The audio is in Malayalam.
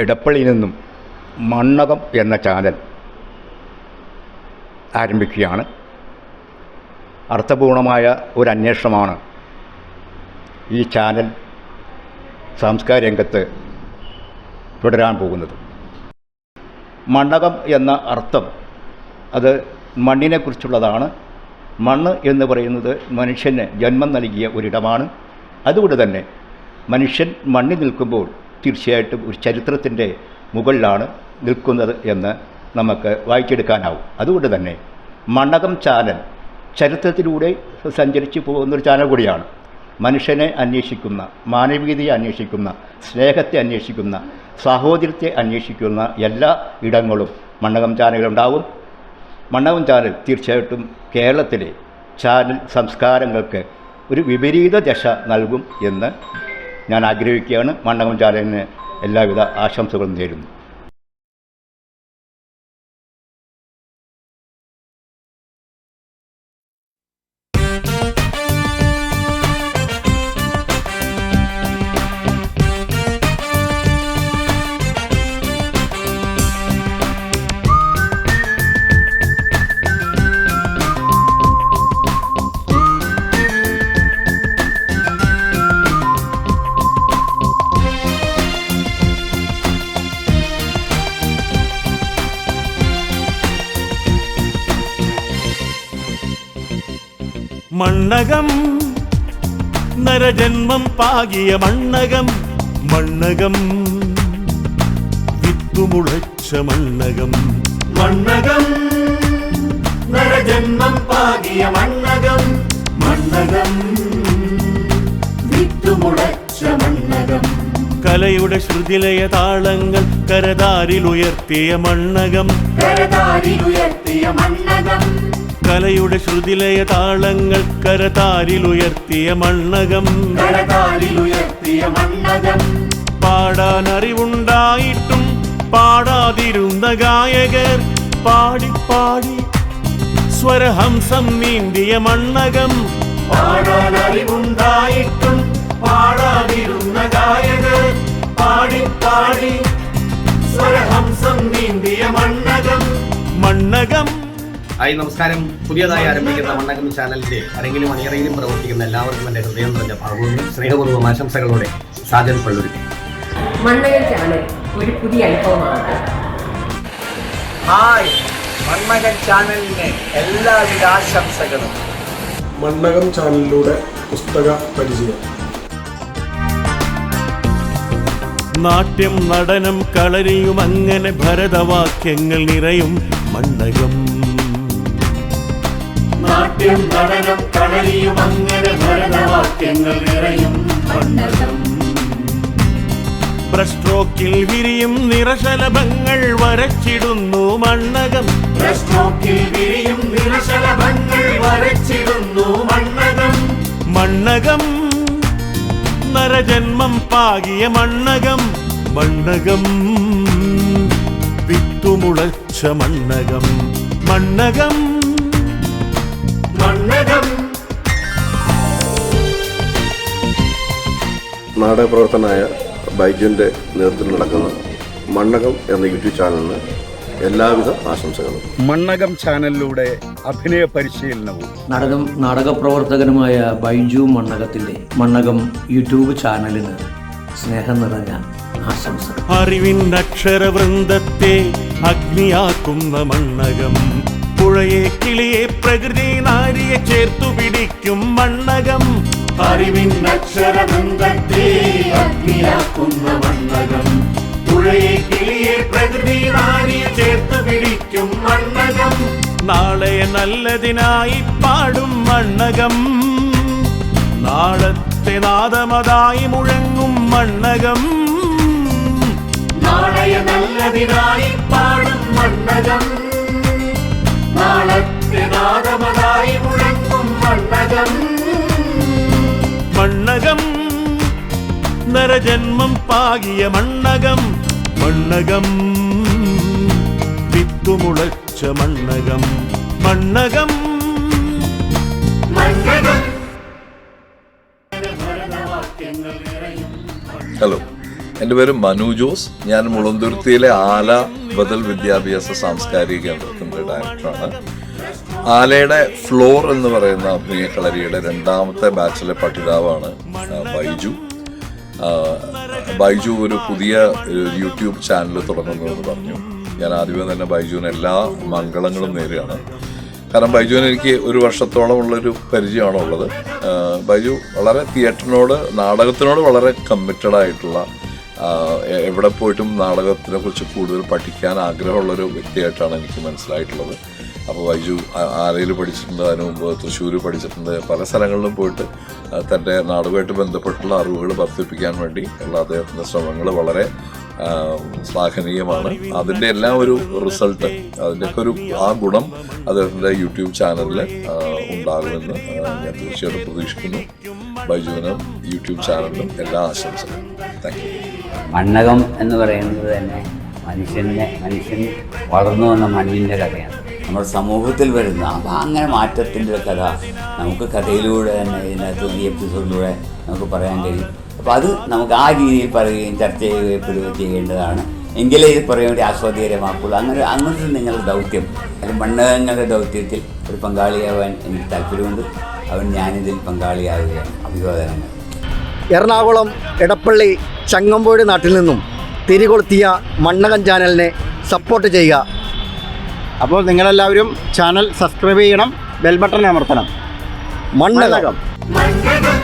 എടപ്പള്ളിയിൽ നിന്നും മണ്ണകം എന്ന ചാനൽ ആരംഭിക്കുകയാണ്. അർത്ഥപൂർണമായ ഒരു അന്വേഷണമാണ് ഈ ചാനൽ സാംസ്കാരിക രംഗത്ത് തുടരാൻ പോകുന്നത്. മണ്ണകം എന്ന അർത്ഥം അത് മണ്ണിനെക്കുറിച്ചുള്ളതാണ്. മണ്ണ് എന്ന് പറയുന്നത് മനുഷ്യന് ജന്മം നൽകിയ ഒരിടമാണ്. അതുകൊണ്ട് തന്നെ മനുഷ്യൻ മണ്ണിൽ നിൽക്കുമ്പോൾ തീർച്ചയായിട്ടും ഒരു ചരിത്രത്തിൻ്റെ മുകളിലാണ് നിൽക്കുന്നത് എന്ന് നമുക്ക് വായിച്ചെടുക്കാനാവും. അതുകൊണ്ട് തന്നെ മണ്ണകം ചാനൽ ചരിത്രത്തിലൂടെ സഞ്ചരിച്ചു പോകുന്നൊരു ചാനൽ കൂടിയാണ്. മനുഷ്യനെ അന്വേഷിക്കുന്ന, മാനവികതയെ അന്വേഷിക്കുന്ന, സ്നേഹത്തെ അന്വേഷിക്കുന്ന, സാഹോദര്യത്തെ അന്വേഷിക്കുന്ന എല്ലാ ഇടങ്ങളും മണ്ണകം ചാനലുണ്ടാവും. മണ്ണകം ചാനൽ തീർച്ചയായിട്ടും കേരളത്തിലെ ചാനൽ സംസ്കാരങ്ങൾക്ക് ഒരു വിപരീത ദശ നൽകും എന്ന് ഞാൻ ആഗ്രഹിക്കുകയാണ്. മണ്ണകം ചാനലിന് എല്ലാവിധ ആശംസകളും നേരുന്നു. മണ്ണകം നരജന്മം പാകിയ മണ്ണകം, മണ്ണകം വിത്തുമുളച്ച മണ്ണകം. മണ്ണകം നരജന്മം പാകിയ മണ്ണകം, മണ്ണകം വിത്തുമുളച്ച മണ്ണകം. കലയുടെ ശ്രുതിലയ താളങ്ങൾ കരതാരിലുയർത്തിയ മണ്ണകം, കരതാരിലുയർത്തിയ മണ്ണകം. കലയുടെ ശ്രുതിലയ താളങ്ങൾ കരതാരിലുയർത്തിയ മണ്ണകം, കരതാരിലുയർത്തിയ മണ്ണകം. പാടാൻ അറിവുണ്ടായിട്ടും പാടാതിരുന്ന ഗായകർ പാടിപ്പാടി സ്വരഹംസം നീന്തിയ മണ്ണകം. പാടാൻ അറിവുണ്ടായിട്ടും പാടാതിരുന്ന ഗായകർ പാടിപ്പാടി സ്വരഹംസം നീന്തിയ മണ്ണകം, മണ്ണകം. ഹായ്, നമസ്കാരം. പുതിയതായി ആരംഭിക്കുന്ന മണ്ണകം ചാനലിന്റെ അരങ്ങിലും അണിയറയിലും പ്രവർത്തിക്കുന്ന എല്ലാവർക്കും എൻ്റെ ഹൃദയം നിറഞ്ഞ ഭാവവും സ്നേഹപൂർവ്വം ആശംസകളോടെ സാജൻ പള്ളൂരി. മണ്ണകം ചാനൽ ഒരു പുതിയ അനുഭവമാണ്. ഹായ്, മണ്ണകം ചാനലിന് എല്ലാവിധ ആശംസകളും. മണ്ണകം ചാനലിലൂടെ പുസ്തക പരിചയം. നാട്യം, നടനം, കളരിയും അങ്ങനെ ഭരതവാക്യങ്ങൾ നിറയും മണ്ണകം. നാട്യം, നടനം, കളരിയും അങ്ങനെ ഭരതവാക്യങ്ങൾ നിറയും മണ്ണകം. ബ്രസ്ട്രോക്കിൽ വിരിയും നിറശലഭങ്ങൾ വരച്ചിടുന്നു മണ്ണകം. ബ്രസ്ട്രോക്കിൽ വിരിയും നിറശലഭങ്ങൾ വരച്ചിടുന്നു മണ്ണകം. മണ്ണകം നരജന്മം പാകിയ മണ്ണകം, മണ്ണകം വിത്തുമുളച്ച മണ്ണകം, മണ്ണകം, മണ്ണകം. നാടകപ്രവർത്തനായ ബൈജുവിൻ്റെ നേതൃത്വത്തിൽ നടക്കുന്ന മണ്ണകം എന്ന യൂട്യൂബ് ചാനലിന് എല്ലാവിധ ആശംസകളും. മണ്ണകം ചാനലിലൂടെ അഭിനയ പരിശീലനവും നാടകപ്രവർത്തകനുമായ ബൈജു മണ്ണകത്തിൻ്റെ മണ്ണകം യൂട്യൂബ് ചാനലിന് സ്നേഹം നിറഞ്ഞ ആശംസകൾ. അറിവിൻ്റെ അക്ഷരവൃന്ദത്തെ അഗ്നിയാക്കുന്ന മണ്ണകം. പുഴയെ, കിളിയെ, പ്രകൃതി നാരിയെ ചേർത്തു പിടിക്കും മണ്ണകം. അറിവിൻ്റെ അക്ഷരവൃന്ദത്തെ അഗ്നിയാക്കുന്ന മണ്ണകം. പുഴയെ, കിളിയെ, പ്രകൃതി നാരിയെ ചേർത്തു പിടിക്കും മണ്ണകം. നാളെ നല്ലതിനായി പാടും മണ്ണകം. നാളത്തെ നാദമതായി മുഴങ്ങും മണ്ണകം. നാളെ നല്ലതിനായി പാടും മണ്ണകം. നാളത്തെ നാദമതായി മുഴങ്ങും മണ്ണകം. മണ്ണകം നരജന്മം പാകിയ മണ്ണകം, മണ്ണകം വിത്തുമുളച്ച മണ്ണകം, മണ്ണകം, മണ്ണകം. ഹലോ, എൻ്റെ പേര് മനു ജോസ്. ഞാൻ മുളന്തുരുത്തിയിലെ ആല ബദൽ വിദ്യാഭ്യാസ സാംസ്കാരിക കേന്ദ്രത്തിൻ്റെ ഡയറക്ടറാണ്. ആലയുടെ ഫ്ലോർ എന്ന് പറയുന്ന അഭിനയ കളരിയുടെ 2ാമത്തെ ബാച്ചിലെ പഠിതാവാണ് ബൈജു. ബൈജു ഒരു പുതിയ യൂട്യൂബ് ചാനൽ തുടങ്ങുന്നു എന്ന് പറഞ്ഞു. ഞാൻ ആദ്യമേ തന്നെ ബൈജുവിന് എല്ലാ മംഗളങ്ങളും നേരുകയാണ്. കാരണം ബൈജുവിന് എനിക്ക് 1 വർഷത്തോളം ഉള്ളൊരു പരിചയമാണുള്ളത്. ബൈജു വളരെ തിയേറ്ററിനോട്, നാടകത്തിനോട് വളരെ കമ്മിറ്റഡ് ആയിട്ടുള്ള, എവിടെ പോയിട്ടും നാടകത്തിനെ കുറിച്ച് കൂടുതൽ പഠിക്കാൻ ആഗ്രഹമുള്ളൊരു വ്യക്തിയായിട്ടാണ് എനിക്ക് മനസ്സിലായിട്ടുള്ളത്. അപ്പോൾ ബൈജു ആലയിൽ പഠിച്ചിട്ടുണ്ട്, അതിനു മുമ്പ് തൃശ്ശൂർ പഠിച്ചിട്ടുണ്ട്. പല സ്ഥലങ്ങളിലും പോയിട്ട് തൻ്റെ നാടകമായിട്ട് ബന്ധപ്പെട്ടുള്ള അറിവുകൾ വർദ്ധിപ്പിക്കാൻ വേണ്ടി ഉള്ള അദ്ദേഹത്തിൻ്റെ ശ്രമങ്ങൾ വളരെ ശ്ലാഘനീയമാണ്. അതിൻ്റെ എല്ലാം ഒരു റിസൾട്ട്, അതിൻ്റെയൊക്കെ ആ ഗുണം അദ്ദേഹത്തിൻ്റെ യൂട്യൂബ് ചാനലിൽ ഉണ്ടാകുമെന്ന് ഞാൻ തീർച്ചയായിട്ടും പ്രതീക്ഷിക്കുന്നു. ബൈജുവിനും യൂട്യൂബ് ചാനലിനും എല്ലാ ആശംസകളും. Thank you. മണ്ണകം എന്ന് പറയുന്നത് തന്നെ മനുഷ്യൻ വളർന്നു വന്ന മണ്ണിൻ്റെ കഥയാണ്. നമ്മുടെ സമൂഹത്തിൽ വരുന്ന അപ്പോൾ അങ്ങനെ മാറ്റത്തിൻ്റെ കഥ നമുക്ക് കഥയിലൂടെ തന്നെ ഇതിനകത്ത് ഈ എപ്പിസോഡിലൂടെ നമുക്ക് പറയാൻ കഴിയും. അപ്പോൾ അത് നമുക്ക് ആ രീതിയിൽ പറയുകയും ചർച്ച ചെയ്യുകയും ചെയ്യേണ്ടതാണ്. എങ്കിലേ ഇത് പറയാൻ വേണ്ടി ആസ്വാദ്യകരമാക്കുള്ളൂ. അങ്ങനത്തെ നിങ്ങളുടെ ദൗത്യം, അല്ലെങ്കിൽ മണ്ണകങ്ങളുടെ ദൗത്യത്തിൽ ഒരു പങ്കാളിയാവാൻ എനിക്ക് താല്പര്യമുണ്ട്. ഞാനിതിൽ പങ്കാളിയാവുകയാണ്. അഭിവാദനങ്ങൾ. എറണാകുളം എടപ്പള്ളി ചങ്ങമ്പുഴ നാട്ടിൽ നിന്നും തിരികൊളുത്തിയ മണ്ണകം ചാനലിനെ സപ്പോർട്ട് ചെയ്യുക. അപ്പോൾ നിങ്ങളെല്ലാവരും ചാനൽ സബ്സ്ക്രൈബ് ചെയ്യണം, ബെൽ ബട്ടൺ അമർത്തണം. മണ്ണകം. മണ്ണകം